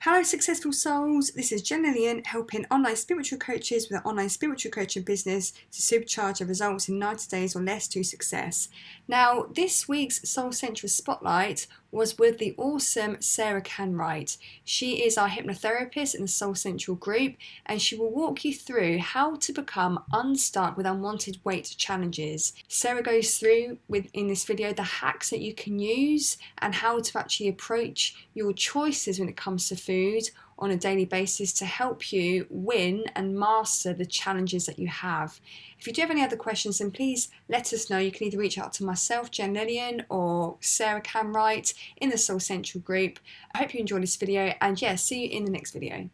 Hello successful souls, this is Lillian helping online spiritual coaches with an online spiritual coaching business to supercharge their results in 90 days or less to success. Now this week's Soul Central Spotlight was with the awesome Sara Canright. She is our hypnotherapist in the Soul Central group and she will walk you through how to become unstuck with unwanted weight challenges. Sara goes through in this video the hacks that you can use and how to actually approach your choices when it comes to food on a daily basis to help you win and master the challenges that you have. If you do have any other questions, then please let us know. You can either reach out to myself, Lillian, or Sara Canright in the Soul Central group. I hope you enjoyed this video, and yeah, see you in the next video.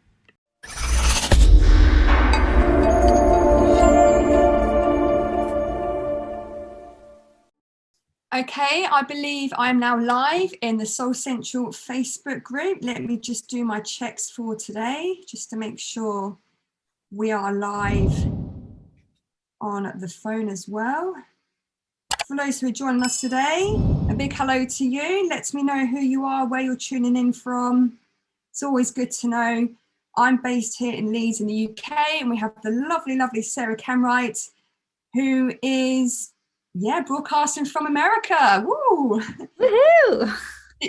Okay, I believe I am now live in the Soul Central Facebook group. Let me just do my checks for today, just to make sure we are live on the phone as well. For those who are joining us today, a big hello to you. Let me know who you are, where you're tuning in from. It's always good to know. I'm based here in Leeds in the UK, and we have the lovely, lovely Sara Canright, who is broadcasting from America. Woo! Woohoo!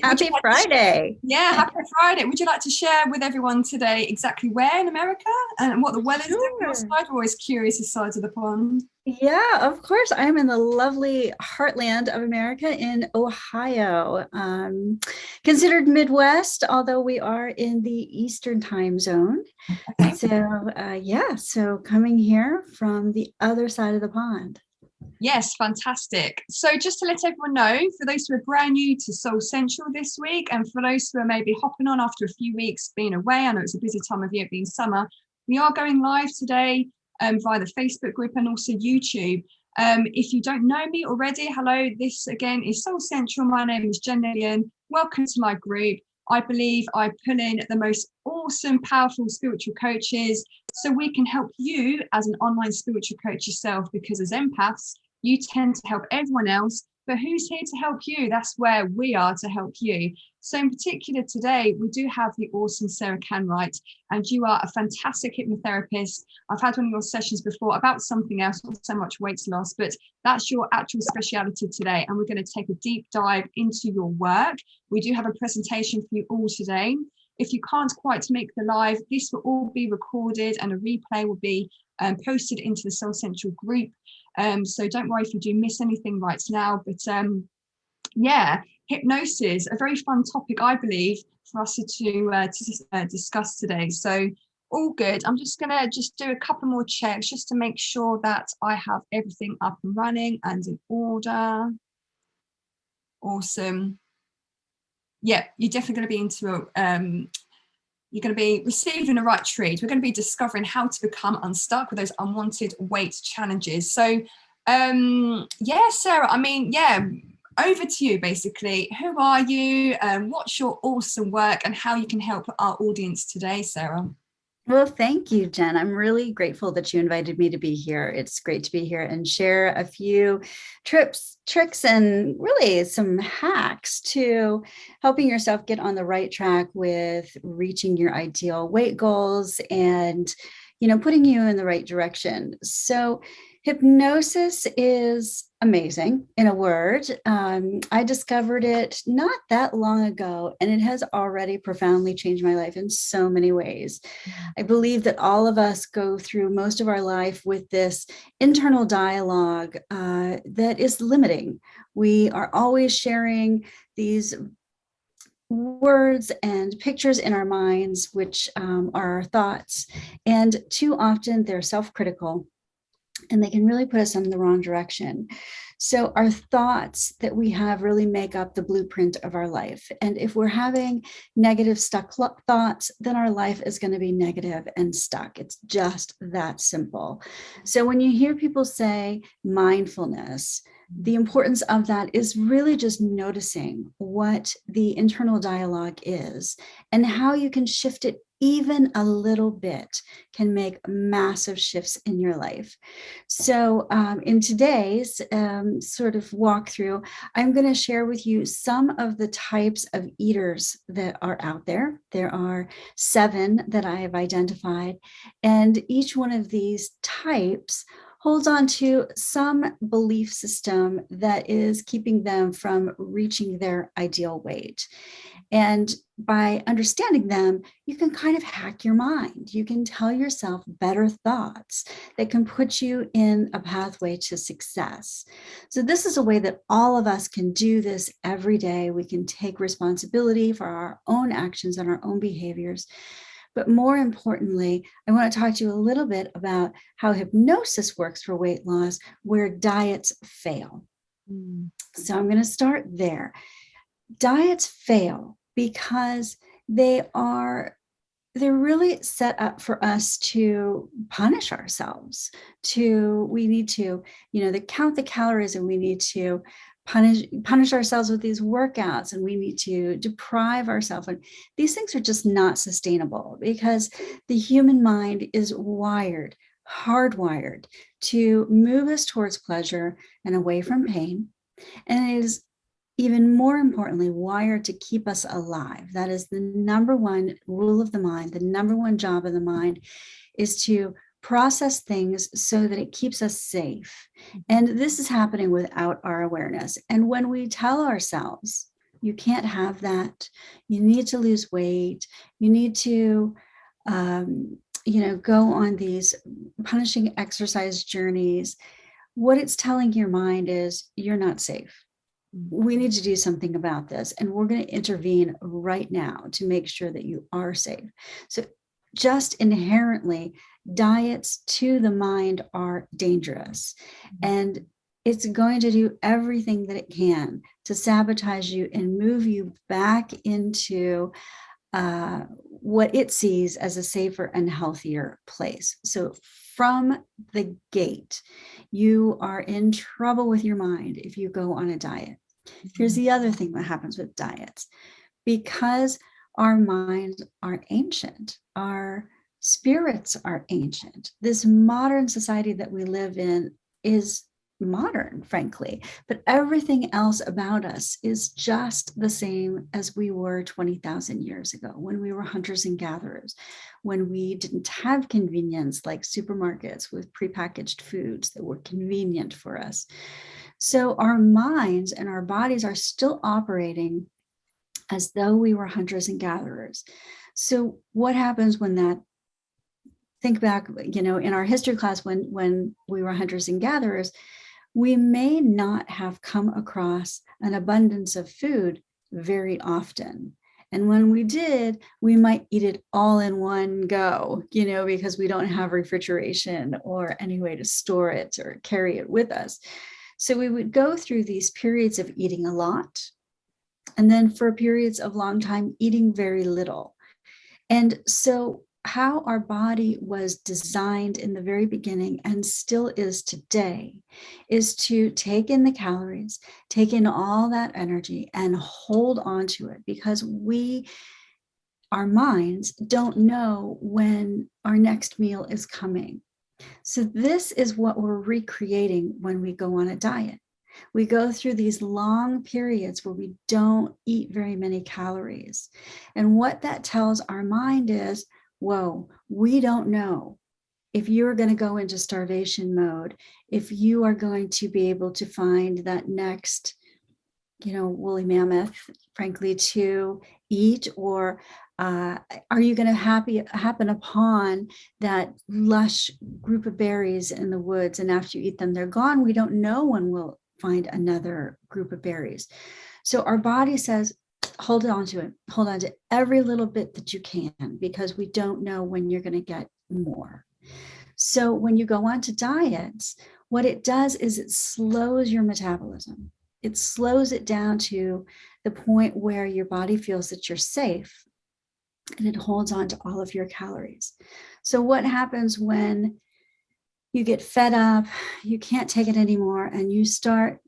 Happy Friday. Happy Friday. Would you like to share with everyone today exactly where in America and what the weather's doing outside? We're always curious this side of the pond. Yeah, of course. I'm in the lovely heartland of America in Ohio. Considered Midwest, although we are in the Eastern time zone. Okay. So coming here from the other side of the pond. Yes, fantastic. So just to let everyone know, for those who are brand new to Soul Central this week, and for those who are maybe hopping on after a few weeks being away, I know it's a busy time of year being summer, we are going live today via the Facebook group and also YouTube. If you don't know me already, hello, this again is Soul Central. My name is Lillian. Welcome to my group. I believe I pull in the most awesome, powerful spiritual coaches so we can help you as an online spiritual coach yourself, because as empaths, you tend to help everyone else, but who's here to help you? That's where we are to help you. So in particular today, we do have the awesome Sara Canright, and you are a fantastic hypnotherapist. I've had one of your sessions before about something else, not so much weight loss, but that's your actual speciality today. And we're going to take a deep dive into your work. We do have a presentation for you all today. If you can't quite make the live, this will all be recorded and a replay will be posted into the Soul Central group. So don't worry if you do miss anything right now, but hypnosis, a very fun topic, I believe, for us to discuss today. So all good. I'm just gonna do a couple more checks just to make sure that I have everything up and running and in order. Awesome. Yeah, you're definitely going to be you're going to be receiving the right treat. We're going to be discovering how to become unstuck with those unwanted weight challenges. So, Sara, over to you, basically. Who are you? What's your awesome work and how you can help our audience today, Sara? Well, thank you, Jen. I'm really grateful that you invited me to be here. It's great to be here and share a few tips, tricks, and really some hacks to helping yourself get on the right track with reaching your ideal weight goals and, putting you in the right direction. So hypnosis is amazing, in a word. I discovered it not that long ago, and it has already profoundly changed my life in so many ways. I believe that all of us go through most of our life with this internal dialogue that is limiting. We are always sharing these words and pictures in our minds, which are our thoughts, and too often they're self-critical. And they can really put us in the wrong direction. So our thoughts that we have really make up the blueprint of our life. And if we're having negative, stuck thoughts, then our life is going to be negative and stuck. It's just that simple. So when you hear people say mindfulness, the importance of that is really just noticing what the internal dialogue is and how you can shift it even a little bit can make massive shifts in your life. So in today's sort of walk through, I'm going to share with you some of the types of eaters that are out there. There are 7 that I have identified, and each one of these types holds on to some belief system that is keeping them from reaching their ideal weight. And by understanding them, you can kind of hack your mind. You can tell yourself better thoughts that can put you in a pathway to success. So this is a way that all of us can do this every day. We can take responsibility for our own actions and our own behaviors. But more importantly, I want to talk to you a little bit about how hypnosis works for weight loss, where diets fail. So I'm going to start there. Diets fail because they're really set up for us to punish ourselves. We need to, count the calories, and we need to punish ourselves with these workouts, and we need to deprive ourselves. And these things are just not sustainable, because the human mind is hardwired to move us towards pleasure and away from pain. And it is even more importantly wired to keep us alive. That is the number one rule of the mind. The number one job of the mind is to process things so that it keeps us safe. And this is happening without our awareness. And when we tell ourselves, you can't have that, you need to lose weight, you need to go on these punishing exercise journeys, what it's telling your mind is, you're not safe. We need to do something about this, and we're going to intervene right now to make sure that you are safe. So just inherently, diets to the mind are dangerous, and it's going to do everything that it can to sabotage you and move you back into what it sees as a safer and healthier place. So from the gate, you are in trouble with your mind if you go on a diet. Here's the other thing that happens with diets. Because our minds are ancient, our spirits are ancient, this modern society that we live in is modern, frankly, but everything else about us is just the same as we were 20,000 years ago, when we were hunters and gatherers, when we didn't have convenience like supermarkets with prepackaged foods that were convenient for us. So our minds and our bodies are still operating as though we were hunters and gatherers. So what happens when that, think back, in our history class, when we were hunters and gatherers, we may not have come across an abundance of food very often. And when we did, we might eat it all in one go, because we don't have refrigeration or any way to store it or carry it with us. So we would go through these periods of eating a lot, and then for periods of long time, eating very little. And so how our body was designed in the very beginning, and still is today, is to take in the calories, take in all that energy and hold on to it, because our minds don't know when our next meal is coming. So this is what we're recreating when we go on a diet. We go through these long periods where we don't eat very many calories. And what that tells our mind is, whoa, we don't know if you're going to go into starvation mode, if you are going to be able to find that next, woolly mammoth, frankly, to eat, or are you going to happen upon that lush group of berries in the woods, and after you eat them, they're gone. We don't know when we'll find another group of berries. So our body says, hold on to it. Hold on to every little bit that you can, because we don't know when you're going to get more. So when you go on to diets, what it does is it slows your metabolism. It slows it down to the point where your body feels that you're safe, and it holds on to all of your calories. So what happens when you get fed up, you can't take it anymore, and you start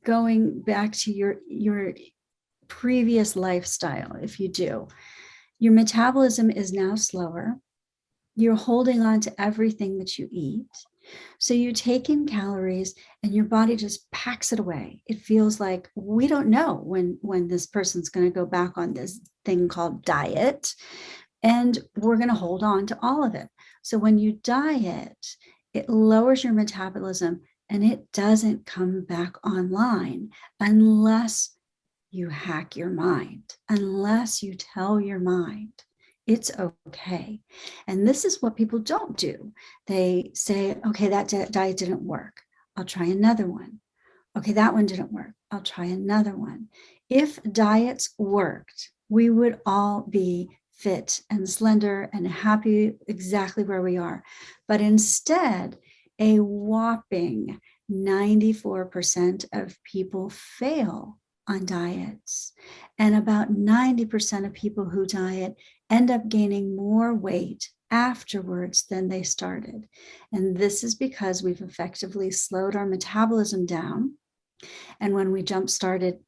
going back to your previous lifestyle? If you do, your metabolism is now slower. You're holding on to everything that you eat. So you take in calories and your body just packs it away. It feels like we don't know when this person's going to go back on this thing called diet, and we're going to hold on to all of it. So when you diet, it lowers your metabolism and it doesn't come back online unless you hack your mind, unless you tell your mind it's okay. And this is what people don't do. They say, okay, that diet didn't work. I'll try another one. Okay, that one didn't work. I'll try another one. If diets worked, we would all be fit and slender and happy exactly where we are. But instead, a whopping 94% of people fail on diets. And about 90% of people who diet end up gaining more weight afterwards than they started. And this is because we've effectively slowed our metabolism down. And when we jump started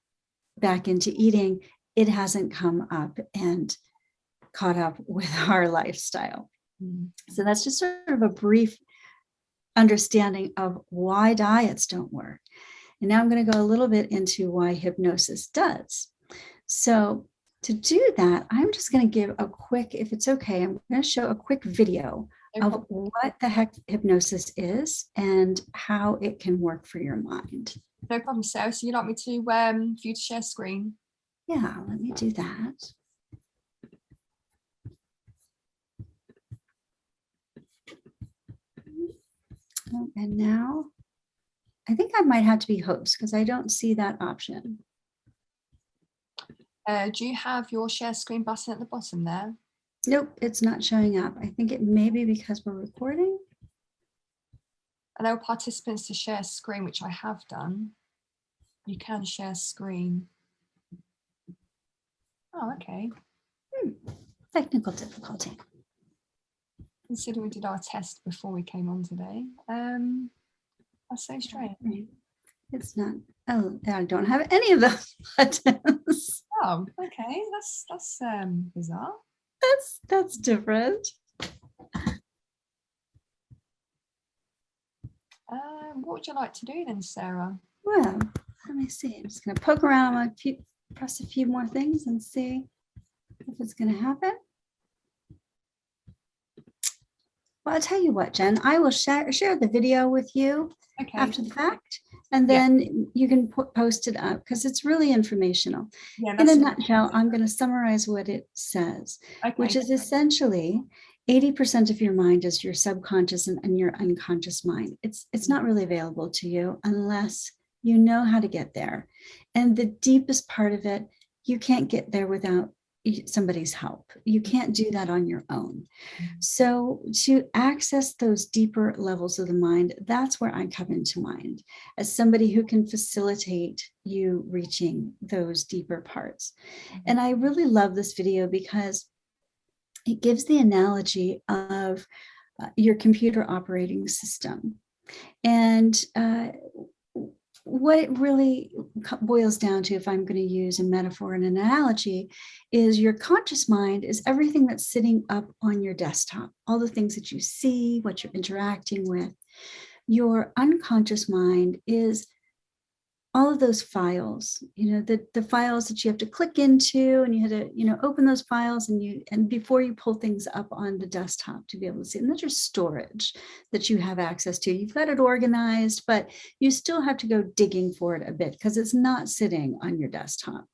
back into eating, it hasn't come up and caught up with our lifestyle. So that's just sort of a brief understanding of why diets don't work. And now I'm going to go a little bit into why hypnosis does. So to do that, I'm just going to give a quick, if it's okay, I'm going to show a quick video of what the heck hypnosis is and how it can work for your mind. No problem, Sarah. So you'd like me to, for you to share screen? Yeah, let me do that. Oh, and now I think I might have to be host because I don't see that option. Do you have your share screen button at the bottom there? Nope, it's not showing up. I think it may be because we're recording. Allow participants to share screen, which I have done. You can share screen. Oh, okay. Technical difficulty. Consider we did our test before we came on today. That's so strange. It's not. Oh, I don't have any of those buttons. Oh, okay. That's bizarre. That's different. What would you like to do then, Sarah? Well, let me see. I'm just going to poke around, press a few more things and see if it's going to happen. Well, I'll tell you what, Jen, I will share the video with you after the fact, and then you can post it up because it's really informational. In a nutshell, I'm going to summarize what it says, which is essentially 80% of your mind is your subconscious and your unconscious mind. It's not really available to you unless you know how to get there. And the deepest part of it, you can't get there without somebody's help. You can't do that on your own. So to access those deeper levels of the mind, that's where I come into mind as somebody who can facilitate you reaching those deeper parts. And I really love this video because it gives the analogy of your computer operating system. And what it really boils down to, if I'm going to use a metaphor and an analogy, is your conscious mind is everything that's sitting up on your desktop, all the things that you see, what you're interacting with. Your unconscious mind is all of those files, the files that you have to click into, and you had to, open those files and before you pull things up on the desktop to be able to see. And that's your storage that you have access to. You've got it organized, but you still have to go digging for it a bit because it's not sitting on your desktop.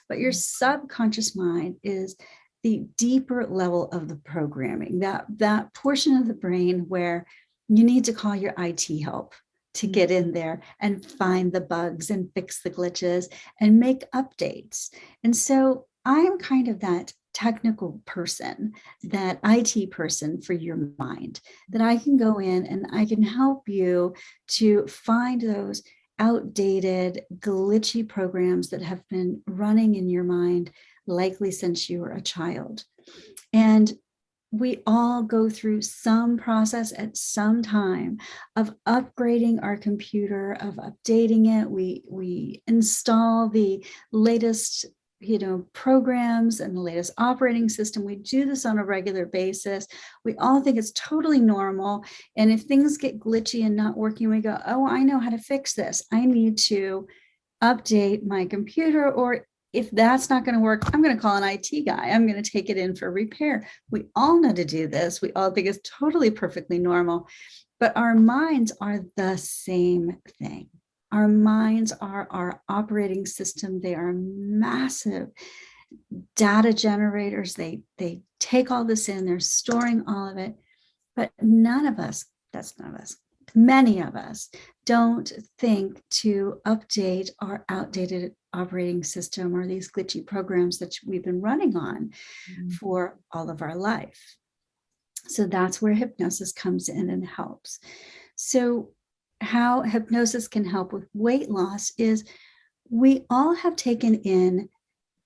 But your subconscious mind is the deeper level of the programming, that portion of the brain where you need to call your IT help to get in there and find the bugs and fix the glitches and make updates. And so I'm kind of that technical person, that IT person for your mind, that I can go in and I can help you to find those outdated, glitchy programs that have been running in your mind, likely since you were a child. And we all go through some process at some time of upgrading our computer, of updating it. We install the latest, programs and the latest operating system. We do this on a regular basis. We all think it's totally normal. And if things get glitchy and not working, we go, oh, I know how to fix this. I need to update my computer, or if that's not going to work, I'm going to call an IT guy. I'm going to take it in for repair. We all know to do this. We all think it's totally perfectly normal, but our minds are the same thing. Our minds are our operating system. They are massive data generators. They take all this in, they're storing all of it, but none of us, many of us don't think to update our outdated operating system or these glitchy programs that we've been running on for all of our life. So that's where hypnosis comes in and helps. So how hypnosis can help with weight loss is we all have taken in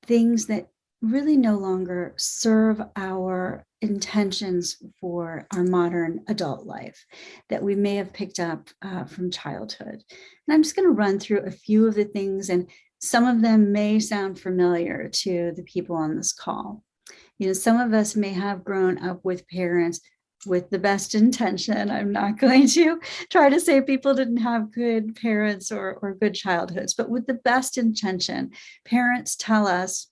things that really no longer serve our intentions for our modern adult life that we may have picked up from childhood. And I'm just going to run through a few of the things, and some of them may sound familiar to the people on this call. Some of us may have grown up with parents with the best intention. I'm not going to try to say people didn't have good parents or good childhoods, but with the best intention, parents tell us,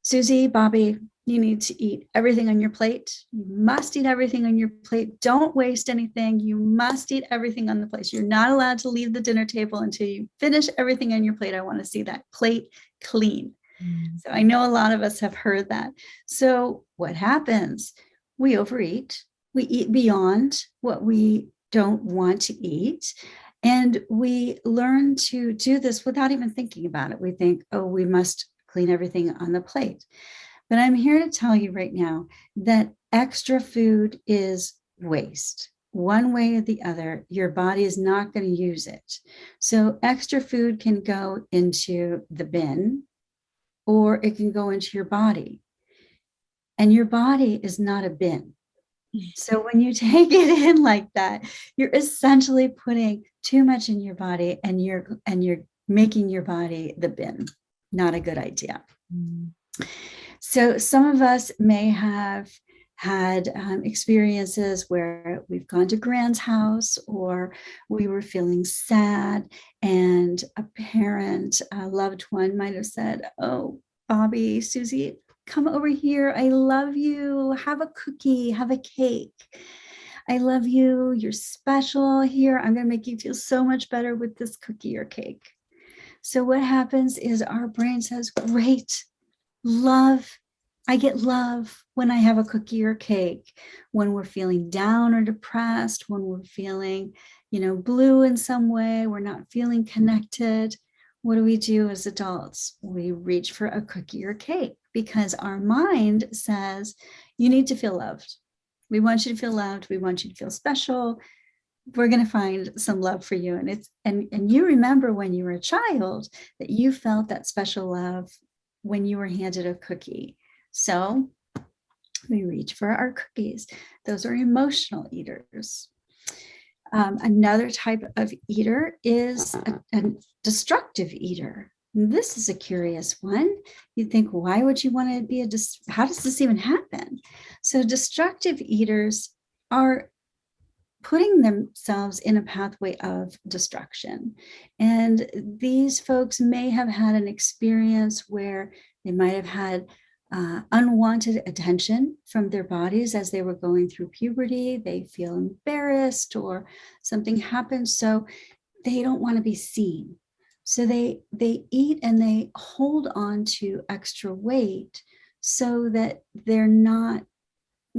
Susie, Bobby, you need to eat everything on your plate. You must eat everything on your plate. Don't waste anything. You must eat everything on the plate. You're not allowed to leave the dinner table until you finish everything on your plate. I want to see that plate clean. So I know a lot of us have heard that. So what happens? We overeat. We eat beyond what we don't want to eat. And we learn to do this without even thinking about it. We think, oh, we must clean everything on the plate. But I'm here to tell you right now that extra food is waste. One way or the other, your body is not going to use it. So extra food can go into the bin, or it can go into your body. And your body is not a bin. So when you take it in like that, you're essentially putting too much in your body, and you're making your body the bin. Not a good idea. So some of us may have had experiences where we've gone to Grand's house, or we were feeling sad, and a parent, a loved one might have said, oh, Bobby, Susie, come over here. I love you. Have a cookie, have a cake. I love you. You're special. Here, I'm going to make you feel so much better with this cookie or cake. So what happens is our brain says, great, love. I get love when I have a cookie or cake. When we're feeling down or depressed, when we're feeling, blue in some way, we're not feeling connected. What do we do as adults? We reach for a cookie or cake because our mind says, you need to feel loved. We want you to feel loved. We want you to feel special. We're going to find some love for you. And you remember when you were a child that you felt that special love when you were handed a cookie. So we reach for our cookies. Those are emotional eaters. Another type of eater is a destructive eater. This is a curious one. You think, why would you want to be how does this even happen? So destructive eaters are putting themselves in a pathway of destruction. And these folks may have had an experience where they might have had unwanted attention from their bodies as they were going through puberty. They feel embarrassed or something happened, so they don't want to be seen. So they eat and they hold on to extra weight so that they're not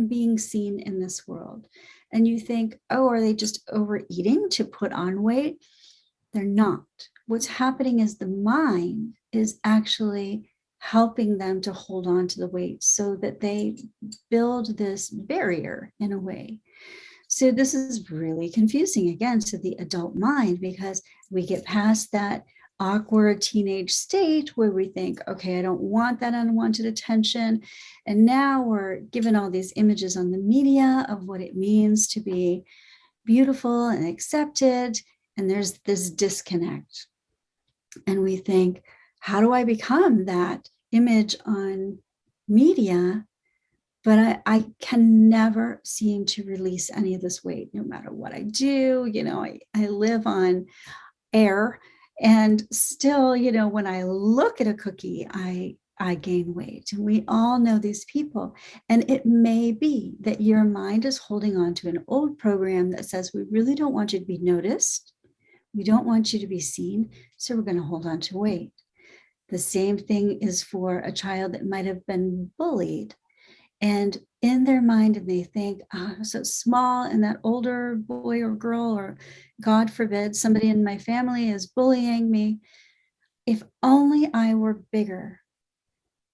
being seen in this world. And you think, oh, are they just overeating to put on weight? They're not. What's happening is the mind is actually helping them to hold on to the weight so that they build this barrier in a way. So this is really confusing again to the adult mind, because we get past that awkward teenage state where we think, okay, I don't want that unwanted attention. And now we're given all these images on the media of what it means to be beautiful and accepted. And there's this disconnect. And we think, how do I become that image on media? But I can never seem to release any of this weight, no matter what I do. I live on air, and still, when I look at a cookie, I gain weight. And we all know these people. And it may be that your mind is holding on to an old program that says, we really don't want you to be noticed. We don't want you to be seen. So we're going to hold on to weight. The same thing is for a child that might have been bullied. And in their mind, they think, oh, I'm so small, and that older boy or girl, or God forbid, somebody in my family is bullying me. If only I were bigger,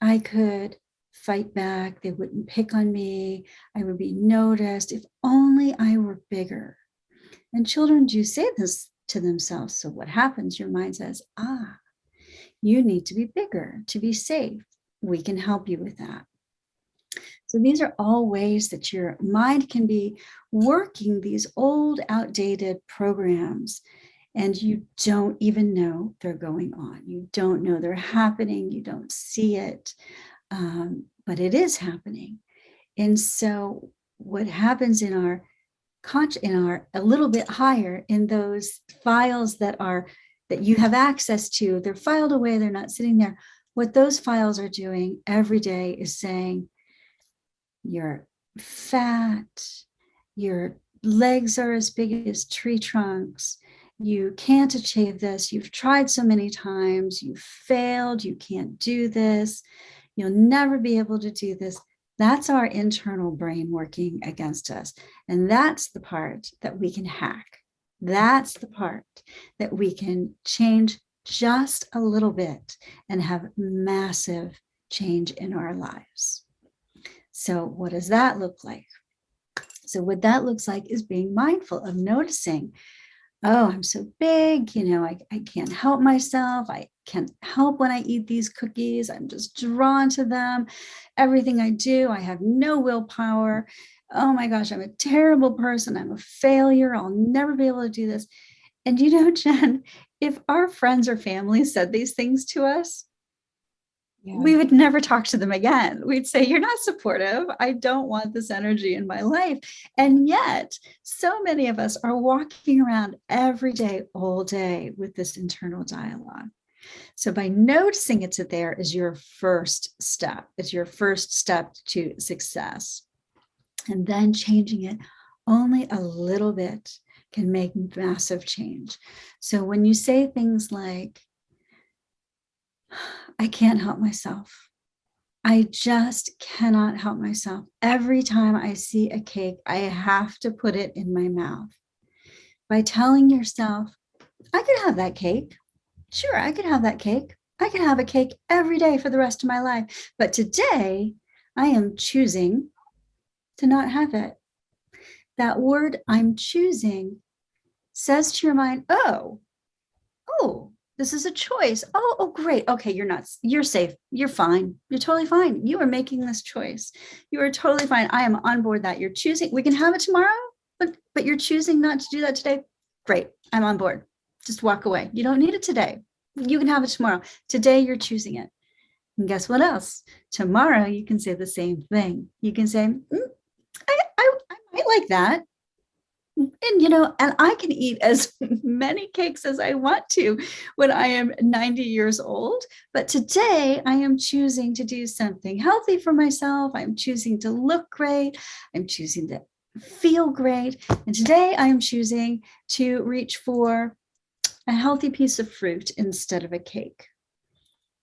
I could fight back. They wouldn't pick on me. I would be noticed. If only I were bigger. And children do say this to themselves. So what happens? Your mind says, you need to be bigger to be safe. We can help you with that. So these are all ways that your mind can be working these old, outdated programs, and you don't even know they're going on. You don't know they're happening. You don't see it, but it is happening. And so what happens in our a little bit higher, in those files that you have access to, they're filed away, they're not sitting there. What those files are doing every day is saying, you're fat, your legs are as big as tree trunks, you can't achieve this, you've tried so many times, you've failed, you can't do this, you'll never be able to do this. That's our internal brain working against us. And that's the part that we can hack. That's the part that we can change just a little bit and have massive change in our lives. So what does that look like? So what that looks like is being mindful of noticing, oh, I'm so big, I can't help myself. I can't help when I eat these cookies. I'm just drawn to them. Everything I do, I have no willpower. Oh my gosh, I'm a terrible person. I'm a failure. I'll never be able to do this. And Jen, if our friends or family said these things to us, we would never talk to them again. We'd say, you're not supportive. I don't want this energy in my life. And yet, so many of us are walking around every day, all day, with this internal dialogue. So by noticing it's there is your first step. It's your first step to success. And then changing it only a little bit can make massive change. So when you say things like, I can't help myself. I just cannot help myself. Every time I see a cake, I have to put it in my mouth. By telling yourself, I could have that cake. Sure, I could have that cake. I could have a cake every day for the rest of my life. But today, I am choosing to not have it. That word, I'm choosing, says to your mind, oh, this is a choice. Oh, great. Okay, you're safe. You're fine. You're totally fine. You are making this choice. You are totally fine. I am on board that. You're choosing. We can have it tomorrow, but you're choosing not to do that today. Great. I'm on board. Just walk away. You don't need it today. You can have it tomorrow. Today, you're choosing it. And guess what else? Tomorrow, you can say the same thing. You can say, I might like that. And I can eat as many cakes as I want to when I am 90 years old. But today I am choosing to do something healthy for myself. I'm choosing to look great. I'm choosing to feel great. And today I am choosing to reach for a healthy piece of fruit instead of a cake.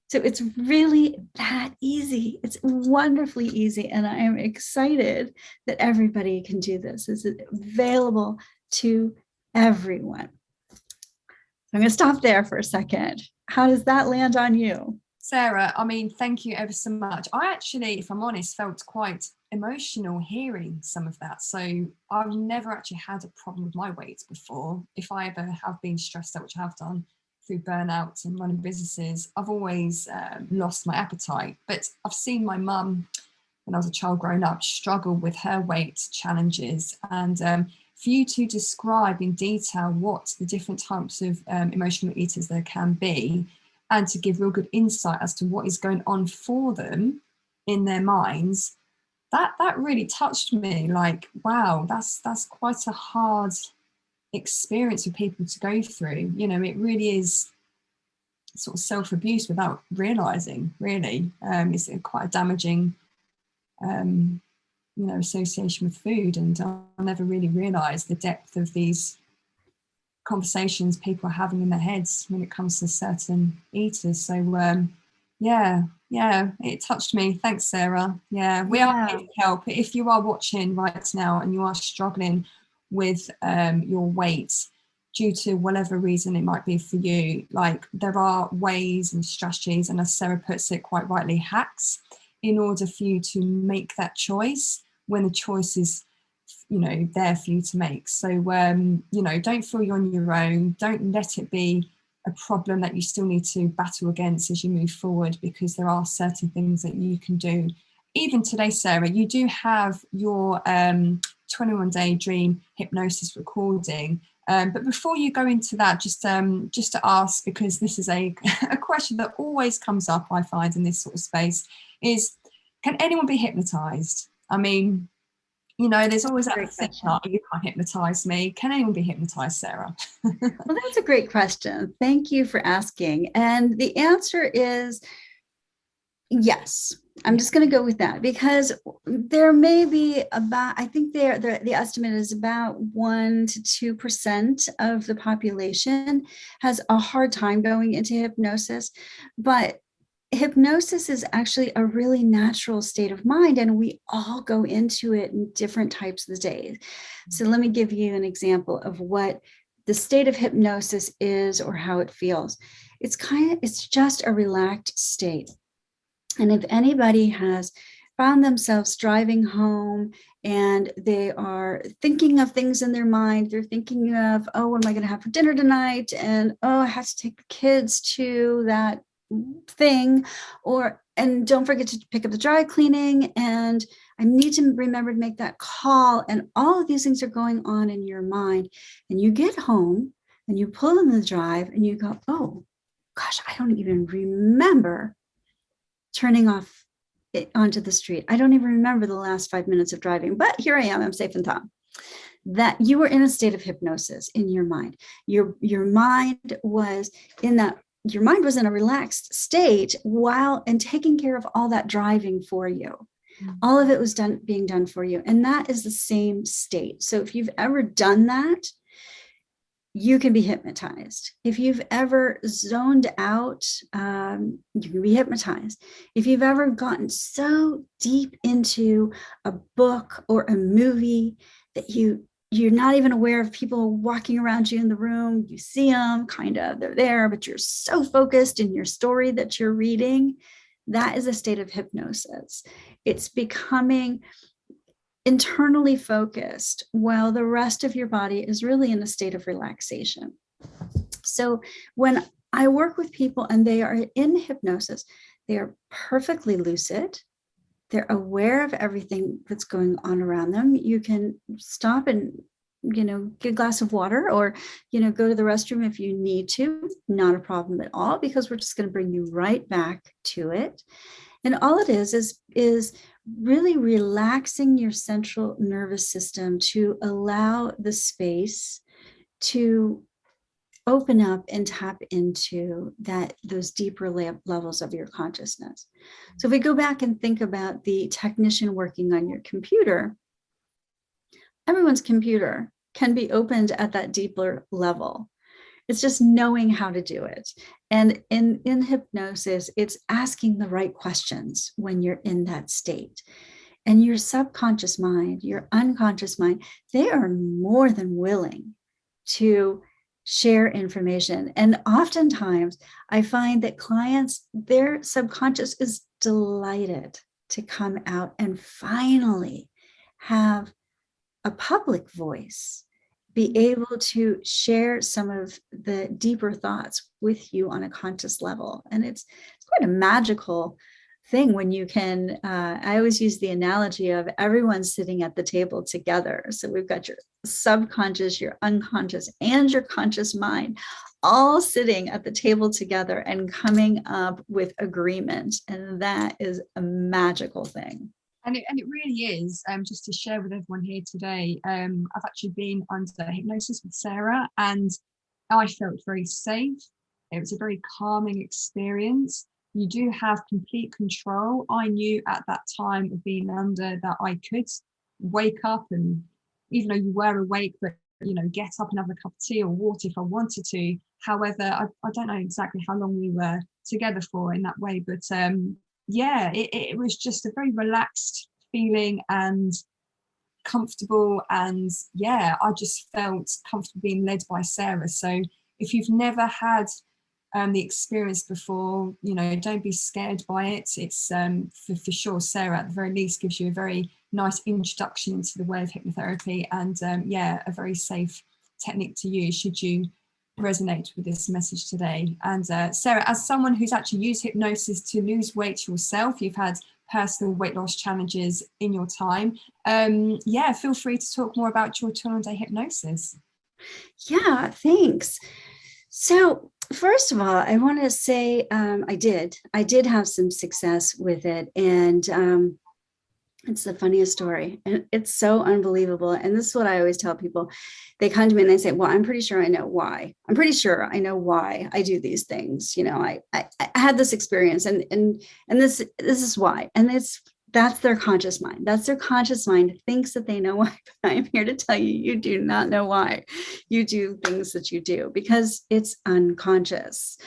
So it's really that easy. It's wonderfully easy. And I am excited that everybody can do this. It's available to everyone. So I'm going to stop there for a second. How does that land on you? Sarah, thank you ever so much. I actually, if I'm honest, felt quite emotional hearing some of that. So I've never actually had a problem with my weight before. If I ever have been stressed out, which I have done, through burnout and running businesses, I've always lost my appetite. But I've seen my mum, when I was a child growing up, struggle with her weight challenges. And for you to describe in detail what the different types of emotional eaters there can be, and to give real good insight as to what is going on for them in their minds, that really touched me. Like, wow, that's quite a hard experience for people to go through. You know, it really is sort of self-abuse without realizing, really. It's quite a damaging you know, association with food, and I never really realized the depth of these conversations people are having in their heads when it comes to certain eaters. So yeah, it touched me. Thanks, Sarah. Yeah, we are here to help. If you are watching right now and you are struggling with your weight due to whatever reason it might be for you, like, there are ways and strategies, and as Sarah puts it quite rightly, hacks, in order for you to make that choice when the choice is, you know, there for you to make. So you know, don't feel you're on your own. Don't let it be a problem that you still need to battle against as you move forward, because there are certain things that you can do. Even today, Sarah, you do have your 21-day dream hypnosis recording. But before you go into that, just to ask, because this is a question that always comes up, I find, in this sort of space, is, can anyone be hypnotized? I mean, you know, there's always that thing, oh, you can't hypnotize me. Can anyone be hypnotized, Sarah? Well, that's a great question. Thank you for asking. And the answer is yes. I'm just going to go with that, because there may be about, I think the estimate is about 1 to 2% of the population has a hard time going into hypnosis. But hypnosis is actually a really natural state of mind, and we all go into it in different types of the days. So let me give you an example of what the state of hypnosis is, or how it feels. It's just a relaxed state. And if anybody has found themselves driving home and they are thinking of things in their mind, they're thinking of, oh, what am I going to have for dinner tonight? And, oh, I have to take the kids to that thing, and don't forget to pick up the dry cleaning, and I need to remember to make that call, and all of these things are going on in your mind, and you get home and you pull in the drive and you go, oh gosh, I don't even remember turning off onto the street. I don't even remember the last 5 minutes of driving, but here I am, I'm safe and sound. That you were in a state of hypnosis in your mind. Your mind was in that. Your mind was in a relaxed state and taking care of all that driving for you. All of it was being done for you. And that is the same state. So if you've ever done that, you can be hypnotized. If you've ever zoned out, you can be hypnotized. If you've ever gotten so deep into a book or a movie that you're not even aware of people walking around you in the room. You see them, kind of, they're there, but you're so focused in your story that you're reading. That is a state of hypnosis. It's becoming internally focused while the rest of your body is really in a state of relaxation. So when I work with people and they are in hypnosis, they are perfectly lucid. They're aware of everything that's going on around them. You can stop and, get a glass of water, or, go to the restroom if you need to. Not a problem at all, because we're just going to bring you right back to it. And all it is really relaxing your central nervous system to allow the space to open up and tap into those deeper levels of your consciousness. So if we go back and think about the technician working on your computer, everyone's computer can be opened at that deeper level. It's just knowing how to do it. And in hypnosis, it's asking the right questions when you're in that state. And your subconscious mind, your unconscious mind, they are more than willing to share information. And oftentimes I find that clients, their subconscious is delighted to come out and finally have a public voice, be able to share some of the deeper thoughts with you on a conscious level. And it's quite a magical thing when you can, I always use the analogy of everyone sitting at the table together. So we've got your subconscious, your unconscious, and your conscious mind all sitting at the table together and coming up with agreement. And that is a magical thing. And it really is. Just to share with everyone here today, I've actually been under hypnosis with Sara, and I felt very safe. It was a very calming experience. You do have complete control. I knew at that time of being under that I could wake up, and even though you were awake, but get up and have a cup of tea or water if I wanted to. However, I don't know exactly how long we were together for in that way, but yeah, it was just a very relaxed feeling and comfortable, and yeah, I just felt comfortable being led by Sara. So if you've never had the experience before, don't be scared by it. It's for sure, Sara at the very least gives you a very nice introduction into the way of hypnotherapy, and yeah, a very safe technique to use should you resonate with this message today. And Sara, as someone who's actually used hypnosis to lose weight yourself, you've had personal weight loss challenges in your time. Yeah, feel free to talk more about your 21-day hypnosis. Yeah, thanks. So first of all, I want to say I did have some success with it, and it's the funniest story, and it's so unbelievable. And this is what I always tell people. They come to me and they say, well, I'm pretty sure I know why. I'm pretty sure I know why I do these things. I had this experience, and this is why. And that's their conscious mind. That's their conscious mind thinks that they know why. But I'm here to tell you, you do not know why you do things that you do, because it's unconscious.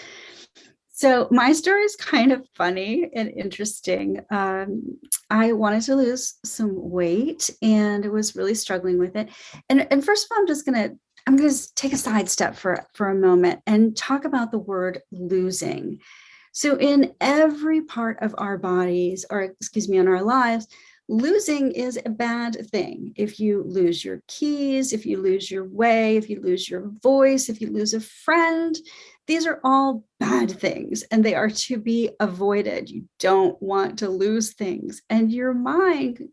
So my story is kind of funny and interesting. I wanted to lose some weight and I was really struggling with it. And first of all, I'm going to take a sidestep for a moment and talk about the word losing. So in every part of our bodies, or in our lives, losing is a bad thing. If you lose your keys, if you lose your way, if you lose your voice, if you lose a friend, these are all bad things and they are to be avoided. You don't want to lose things. And your mind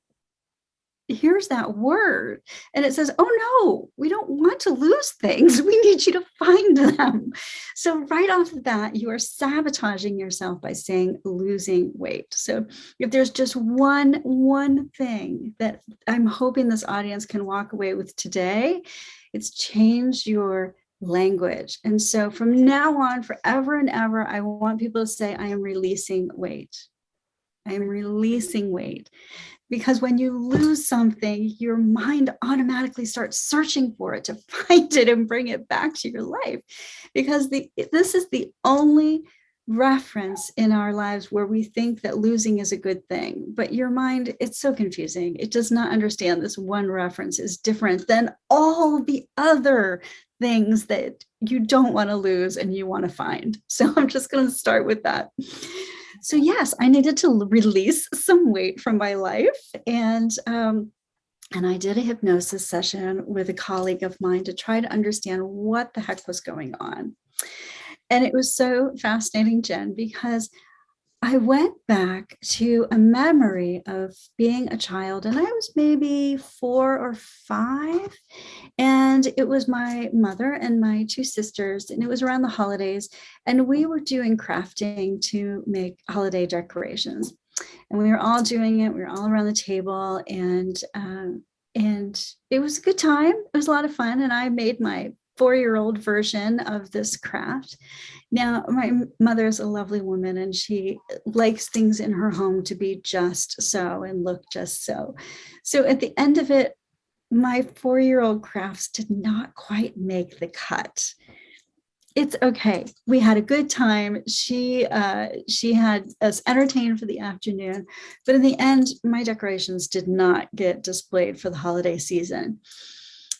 hears that word and it says, oh no, we don't want to lose things. We need you to find them. So right off the bat, you are sabotaging yourself by saying losing weight. So if there's just one thing that I'm hoping this audience can walk away with today, it's change your language. And so from now on, forever and ever, I want people to say, I am releasing weight. I am releasing weight. Because when you lose something, your mind automatically starts searching for it to find it and bring it back to your life. Because this is the only reference in our lives where we think that losing is a good thing. But your mind, it's so confusing. It does not understand this one reference is different than all the other things that you don't want to lose and you want to find. So I'm just going to start with that. So yes, I needed to release some weight from my life. And I did a hypnosis session with a colleague of mine to try to understand what the heck was going on. And it was so fascinating, Jen, because I went back to a memory of being a child, and I was maybe 4 or 5. And it was my mother and my 2 sisters, and it was around the holidays. And we were doing crafting to make holiday decorations. And we were all doing it. We were all around the table, and it was a good time. It was a lot of fun. And I made my 4-year-old version of this craft. Now, my mother is a lovely woman and she likes things in her home to be just so and look just so. So at the end of it, my 4-year-old crafts did not quite make the cut. It's okay. We had a good time. She had us entertained for the afternoon, but in the end, my decorations did not get displayed for the holiday season.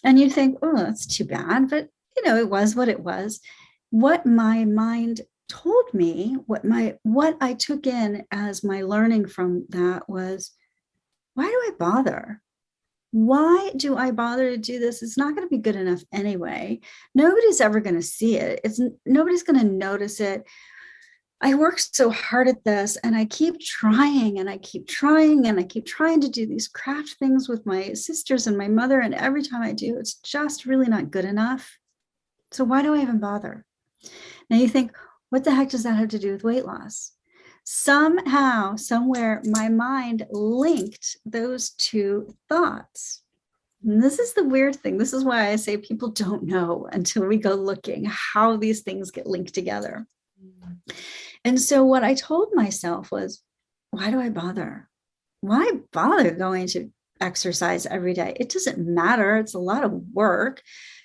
And you think, oh, that's too bad. But, it was what it was. What my mind told me, what I took in as my learning from that was, why do I bother? Why do I bother to do this? It's not going to be good enough anyway. Nobody's ever going to see it. Nobody's going to notice it. I work so hard at this, and I keep trying and I keep trying and I keep trying to do these craft things with my sisters and my mother. And every time I do, it's just really not good enough. So why do I even bother? Now you think, what the heck does that have to do with weight loss? Somehow, somewhere, my mind linked those two thoughts. And this is the weird thing. This is why I say people don't know until we go looking how these things get linked together. And so what I told myself was, why do I bother? Why bother going to exercise every day? It doesn't matter. It's a lot of work.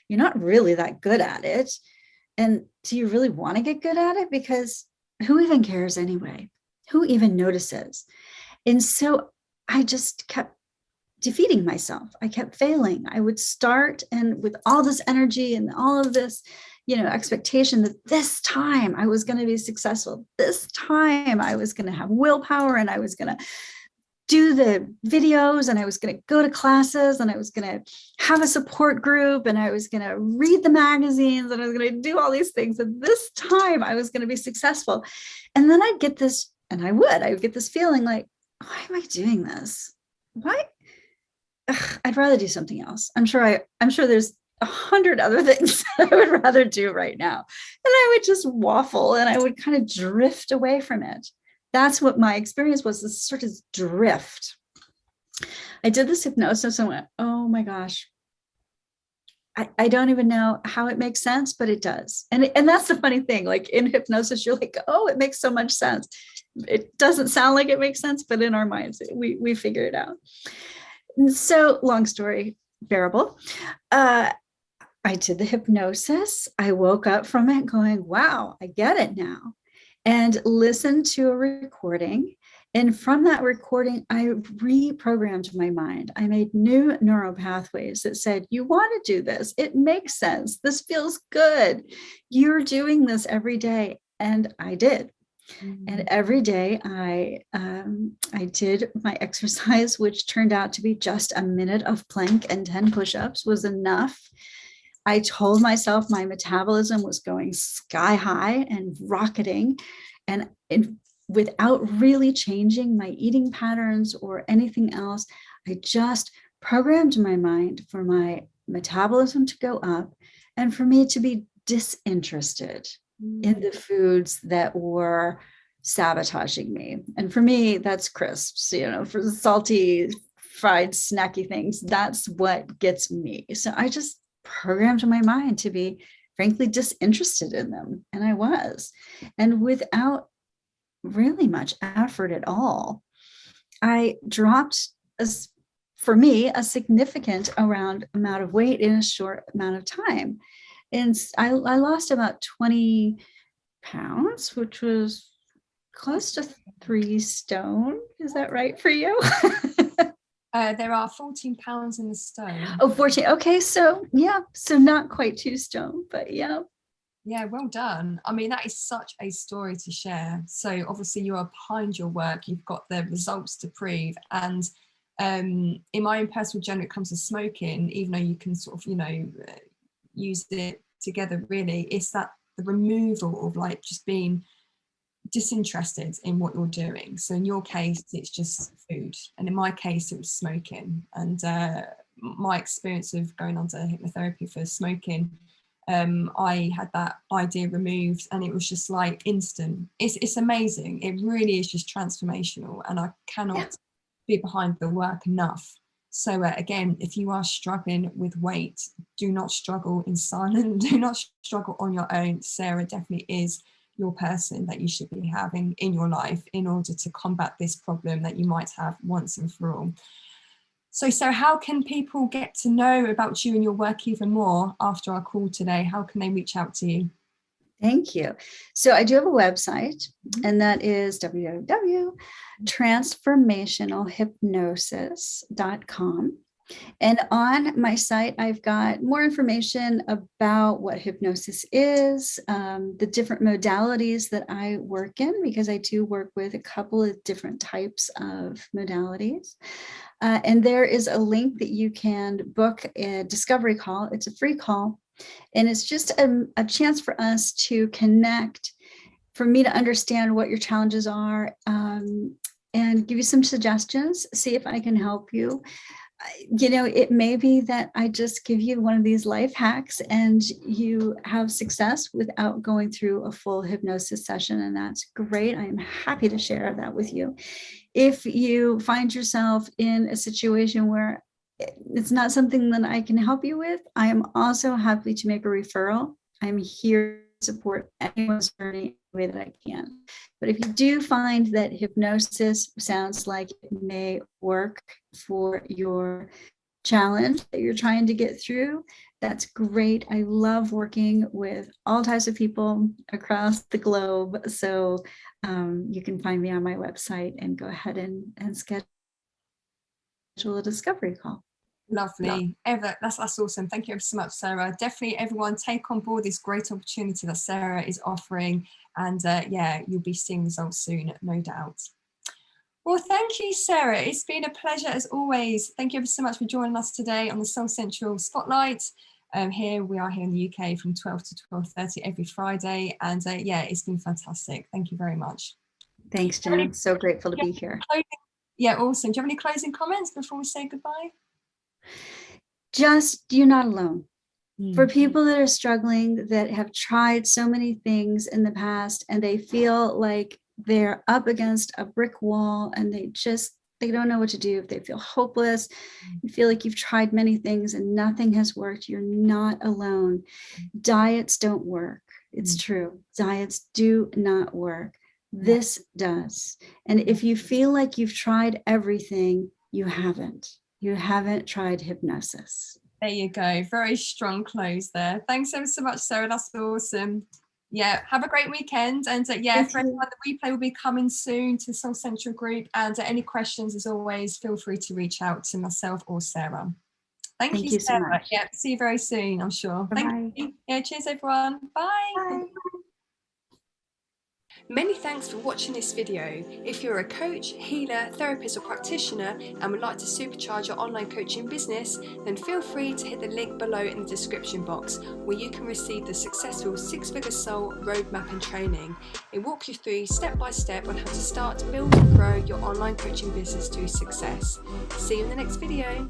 You're not really that good at it. And do you really want to get good at it? Because who even cares anyway? Who even notices? And so I just kept defeating myself. I kept failing. I would start, and with all this energy and all of this, expectation that this time I was going to be successful. This time I was going to have willpower, and I was going to do the videos, and I was going to go to classes, and I was going to have a support group, and I was going to read the magazines, and I was going to do all these things. And this time I was going to be successful. And then I'd get this, and I would get this feeling like, why am I doing this? Why? I'd rather do something else. I'm sure there's 100 other things I would rather do right now. And I would just waffle, and I would kind of drift away from it. That's what my experience was, this sort of drift. I did this hypnosis and went, oh my gosh, I don't even know how it makes sense, but it does. And that's the funny thing, like in hypnosis, you're like, oh, it makes so much sense. It doesn't sound like it makes sense, but in our minds, we figure it out. And so long story bearable. I did the hypnosis. I woke up from it going, wow, I get it now. And listened to a recording. And from that recording, I reprogrammed my mind. I made new neural pathways that said, you want to do this. It makes sense. This feels good. You're doing this every day. And I did. And every day I did my exercise, which turned out to be just a minute of plank and 10 push-ups was enough. I told myself my metabolism was going sky high and rocketing, and without really changing my eating patterns or anything else, I just programmed my mind for my metabolism to go up and for me to be disinterested in the foods that were sabotaging me. And for me, that's crisps, for the salty, fried, snacky things. That's what gets me. So I just programmed my mind to be, frankly, disinterested in them. And I was. And without really much effort at all, I dropped, for me, a significant amount of weight in a short amount of time. And I lost about 20 pounds, which was close to 3 stone. Is that right for you? There are 14 pounds in the stone. Oh, 14. Okay. So yeah. So not quite 2 stone, but yeah. Yeah, well done. I mean, that is such a story to share. So obviously you are behind your work. You've got the results to prove. And in my own personal journey, when it comes to smoking, even though you can sort of, use it together, really, it's that the removal of like just being disinterested in what you're doing. So in your case, it's just food, and in my case, it was smoking. And my experience of going under hypnotherapy for smoking, I had that idea removed, and it was just like instant. It's amazing. It really is just transformational, and I cannot be behind the work enough. So again, if you are struggling with weight, do not struggle in silence. Do not struggle on your own. Sarah definitely is your person that you should be having in your life in order to combat this problem that you might have once and for all. So Sarah, how can people get to know about you and your work even more after our call today? How can they reach out to you? Thank you. So I do have a website, and that is www.transformationalhypnosis.com. And on my site, I've got more information about what hypnosis is, the different modalities that I work in, because I do work with a couple of different types of modalities. And there is a link that you can book a discovery call. It's a free call. And it's just a chance for us to connect for me to understand what your challenges are, and give you some suggestions, see if I can help you. You know, it may be that I just give you one of these life hacks and you have success without going through a full hypnosis session, and that's great. I'm happy to share that with you. If you find yourself in a situation where it's not something that I can help you with, I am also happy to make a referral. I'm here to support anyone's journey the way that I can. But if you do find that hypnosis sounds like it may work for your challenge that you're trying to get through, that's great. I love working with all types of people across the globe. So you can find me on my website and go ahead and schedule a discovery call. Lovely. That's awesome. Thank you ever so much, Sarah. Definitely everyone take on board this great opportunity that Sarah is offering, and yeah, you'll be seeing results soon, no doubt. Well, thank you, Sarah. It's been a pleasure as always. Thank you ever so much for joining us today on the Soul Central Spotlight. Here we are here in the UK from 12 to 12:30 every Friday, and yeah, it's been fantastic. Thank you very much. Thanks, Jen. I'm so grateful to be here. Yeah, awesome. Do you have any closing comments before we say goodbye? Just, you're not alone. For people that are struggling, that have tried so many things in the past and they feel like they're up against a brick wall and they don't know what to do, if they feel hopeless, you feel like you've tried many things and nothing has worked, you're not alone. Diets don't work. It's true. Diets do not work. This does. And if you feel like you've tried everything, you haven't. You haven't tried hypnosis. There you go. Very strong close there. Thanks ever so much, Sarah. That's awesome. Yeah, have a great weekend. And yeah, for everyone, the replay will be coming soon to Soul Central Group. And any questions, as always, feel free to reach out to myself or Sarah. Thank you, Sarah. So much. Yeah, see you very soon, I'm sure. Bye-bye. Thank you. Yeah, cheers, everyone. Bye. Bye. Many thanks for watching this video. If you're a coach, healer, therapist or practitioner and would like to supercharge your online coaching business, then feel free to hit the link below in the description box where you can receive the successful 6-figure soul roadmap and training. It walks you through step by step on how to start, build and grow your online coaching business to success. See you in the next video.